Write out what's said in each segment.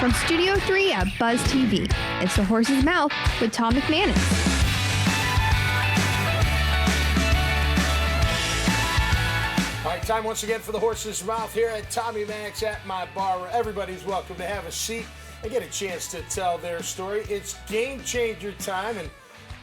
From Studio 3 at Buzz TV, it's The Horse's Mouth with Tom McManus. All right, time once again for The Horse's Mouth here at Tommy Max at my bar, where everybody's welcome to have a seat and get a chance to tell their story. It's Game Changer time, and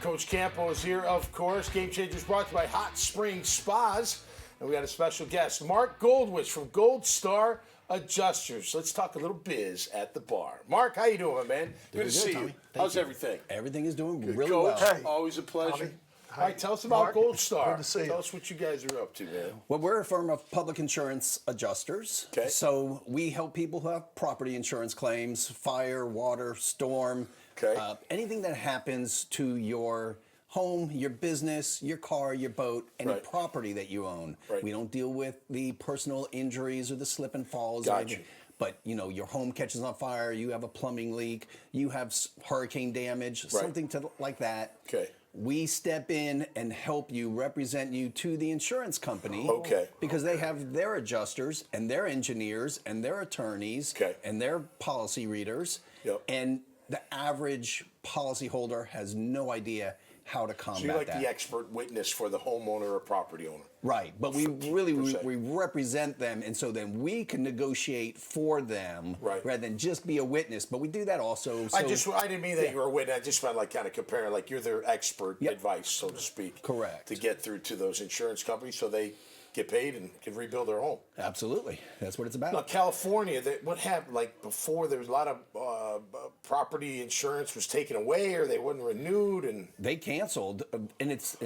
Coach Campo is here, of course. Game Changer is brought to you by Hot Spring Spas, and we got a special guest, Mark Goldwich from Gold Star Adjusters. Let's talk a little biz at the bar. Mark, how you doing, my man? Good to see you. How's everything? Everything is doing Good. really Coach, well. hey. Always a pleasure. Tommy. All right, tell us about Mark, Gold Star. good to see you. Tell us what you guys are up to, man. Well, we're a firm of public insurance adjusters. Okay. So we help people who have property insurance claims, fire, water, storm, Okay. Anything that happens to your home, your business, your car, your boat, any Right. property that you own. Right. We don't deal with the personal injuries or the slip and falls. or Gotcha. anything. But, you know, your home catches on fire, you have a plumbing leak, you have hurricane damage, something like that. Okay. We step in and help you, represent you to the insurance company. Okay. Because they have their adjusters and their engineers and their attorneys Okay. and their policy readers. Yep. And the average policyholder has no idea how to combat So you're like that. the expert witness for the homeowner or property owner. Right, but we really percent. we represent them, and so then we can negotiate for them Right. rather than just be a witness. But we do that also. So, I didn't mean that you were a witness. I just meant like kind of comparing, like you're their expert Yep. advice, so to speak. Correct. To get through to those insurance companies so they get paid and can rebuild their home. Absolutely, that's what it's about. Now, California, what happened? Like before, there was a lot of property insurance was taken away, or they wasn't renewed, and They canceled, and it's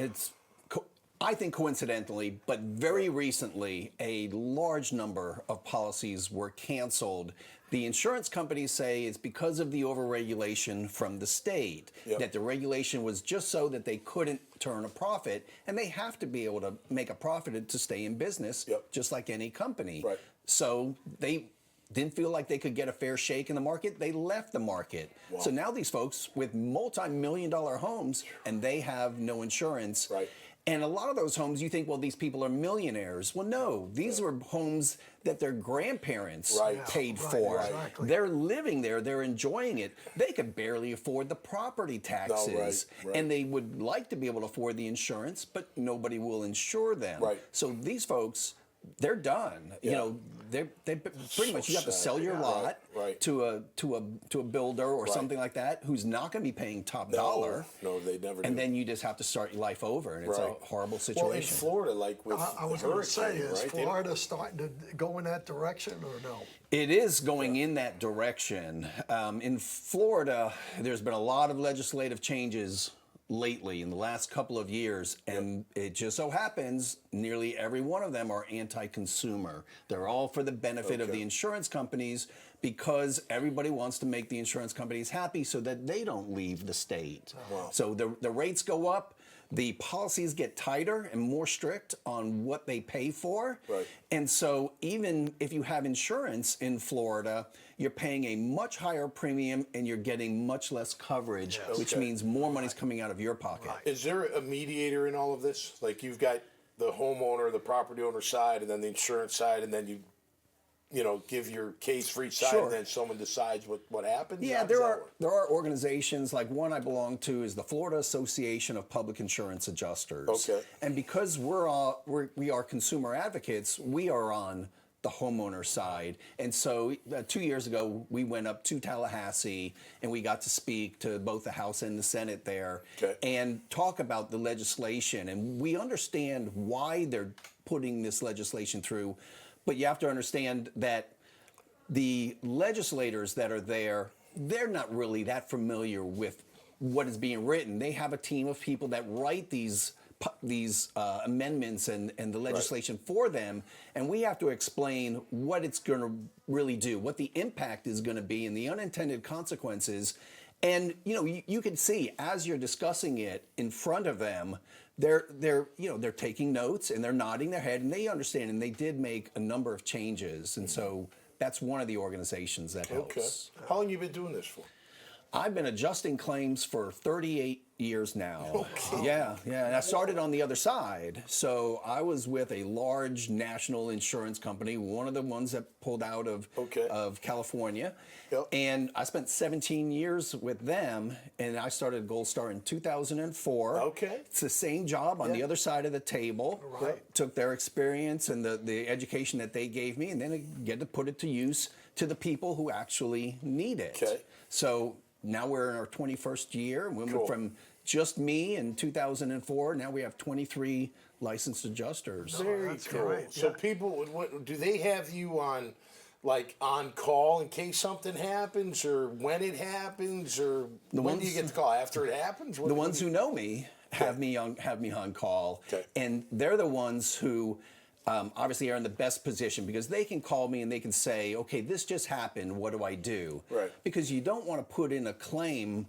I think coincidentally, but very recently, a large number of policies were canceled. The insurance companies say it's because of the overregulation from the state, Yep. that the regulation was just so that they couldn't turn a profit, and they have to be able to make a profit to stay in business, Yep. just like any company. Right. So they didn't feel like they could get a fair shake in the market. They left the market. Wow. So now these folks with multi-million-dollar homes, and they have no insurance. Right. And a lot of those homes, you think, well, these people are millionaires. Well, no, these were homes that their grandparents Right. paid Right, for. exactly. They're living there, they're enjoying it. They could barely afford the property taxes. right. And they would like to be able to afford the insurance, but nobody will insure them. Right. So these folks, they're done. Yeah. You know, they pretty much, you have to sad. sell your Yeah. lot Right. to a builder or something like that who's not going to be paying top dollar. No, they never do. And then you just have to start your life over, and it's Right. a horrible situation. Well, in Florida, like with I was the going to say, hurricane, is right? They don't- Florida starting to go in that direction or no? It is going in that direction. In Florida, there's been a lot of legislative changes lately in the last couple of years, and it just so happens nearly every one of them are anti-consumer. They're all for the benefit of the insurance companies because everybody wants to make the insurance companies happy so that they don't leave the state. Wow. So the rates go up, the policies get tighter and more strict on what they pay for. Right. And so even if you have insurance in Florida, you're paying a much higher premium and you're getting much less coverage, which Okay. means more money's coming out of your pocket. Is there a mediator in all of this? Like you've got the homeowner, the property owner side, and then the insurance side, and then you know, give your case for each side, Sure. and then someone decides what happens? Yeah, How does there that are work? there are organizations, like one I belong to is the Florida Association of Public Insurance Adjusters. Okay. And because we are consumer advocates, we are on the homeowner side. And so 2 years ago, we went up to Tallahassee and we got to speak to both the House and the Senate there Okay. and talk about the legislation. And we understand why they're putting this legislation through, but you have to understand that the legislators that are there, they're not really that familiar with what is being written. They have a team of people that write these amendments and the legislation for them, and we have to explain what it's going to really do, what the impact is going to be, and the unintended consequences. And you can see as you're discussing it in front of them, they're taking notes and they're nodding their head and they understand, and they did make a number of changes, and so that's one of the organizations that helps. Okay. How long you been doing this for? I've been adjusting claims for 38 years now. Okay. Yeah. And I started on the other side. So I was with a large national insurance company, one of the ones that pulled out of California. Yep. And I spent 17 years with them, and I started Gold Star in 2004. Okay. It's the same job on the other side of the table. Right. Took their experience and the education that they gave me, and then I get to put it to use to the people who actually need it. Okay. So now we're in our 21st year. We Cool. went from just me in 2004. Now we have 23 licensed adjusters. Very that's cool. great, So yeah. people, do they have you on, like, on call in case something happens, or when it happens, or when do you get the call? After it happens? The ones who know me have me on call, Okay. and they're the ones who obviously are in the best position because they can call me and they can say, okay, this just happened. What do I do? Right. Because you don't want to put in a claim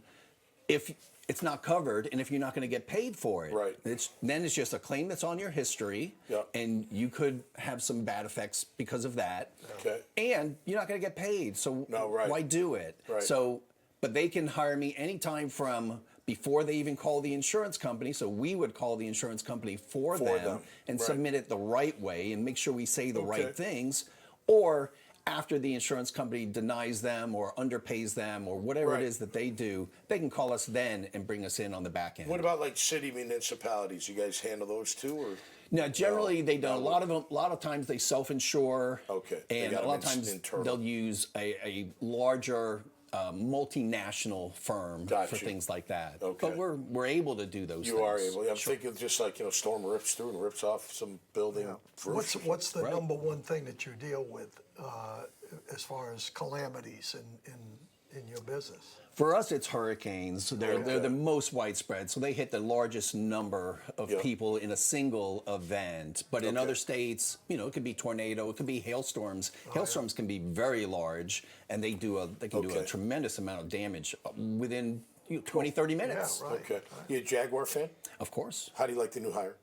if it's not covered and if you're not going to get paid for it. Right. Then it's just a claim that's on your history, Yeah. and you could have some bad effects because of that. Okay. And you're not going to get paid, so No, right. why do it? Right. So, but they can hire me anytime from before they even call the insurance company. So we would call the insurance company for them and right. submit it the right way and make sure we say the Okay. right things, or after the insurance company denies them or underpays them or whatever Right. it is that they do, they can call us then and bring us in on the back end. What about, like, city municipalities? You guys handle those too, or? Now, generally, they don't. no. A lot of times they self-insure. Okay. They And got a lot of them times internal. they'll use a larger multinational firm Got for you. things like that. Okay. But we're able to do those things. You are able. I'm thinking just like, storm rips through and rips off some building. roof. What's the Right. number one thing that you deal with as far as calamities in your business? For us, it's hurricanes. They're the most widespread, so they hit the largest number of Yeah. people in a single event. But in Okay. other states, it could be tornado, it could be hailstorms. Hailstorms can be very large, and they can do a Okay. tremendous amount of damage within 20, 30 minutes. Yeah, right. Okay. You a Jaguar fan? Of course. How do you like the new hire?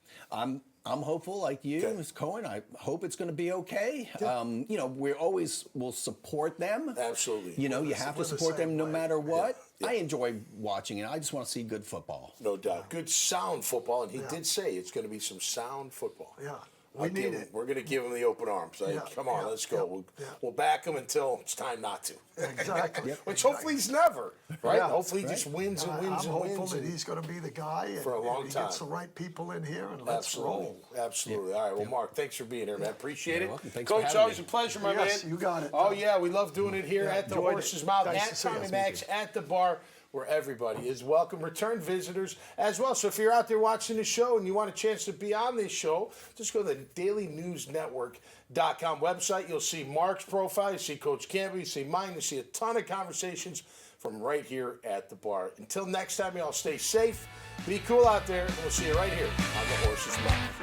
I'm hopeful, like you, Okay. Ms. Cohen. I hope it's going to be okay. We always will support them. Absolutely. You We're have the to support them same no way. matter what. Yeah. I enjoy watching it. I just want to see good football. No doubt. Good sound football, and he did say it's going to be some sound football. Yeah, we need it. We're going to give him the open arms. Like, Yeah, come on, yeah, let's go. yeah. We'll back him until it's time not to. Exactly. Which hopefully he's never, right? Yeah. Hopefully he just wins and wins I'm and hopeful wins. that and- he's going to be the guy and, For a long and he gets time. the right people in here and let's Absolutely. roll. Absolutely. All right. Well, Mark, thanks for being here, man. Appreciate You're it. welcome. Thanks for Coach, having always me. a pleasure, my Yes, man. you got it. Oh, yeah. We love doing it here Yeah, at the enjoyed it. Horse's Mouth, Nice at to see you. Tommy Max, at the bar, where everybody is welcome. Return visitors as well. So if you're out there watching the show and you want a chance to be on this show, just go to the dailynewsnetwork.com website. You'll see Mark's profile. You see Coach Campo. You see mine. You see a ton of conversations from right here at the bar. Until next time, y'all stay safe. Be cool out there. And we'll see you right here on the Horse's Mouth.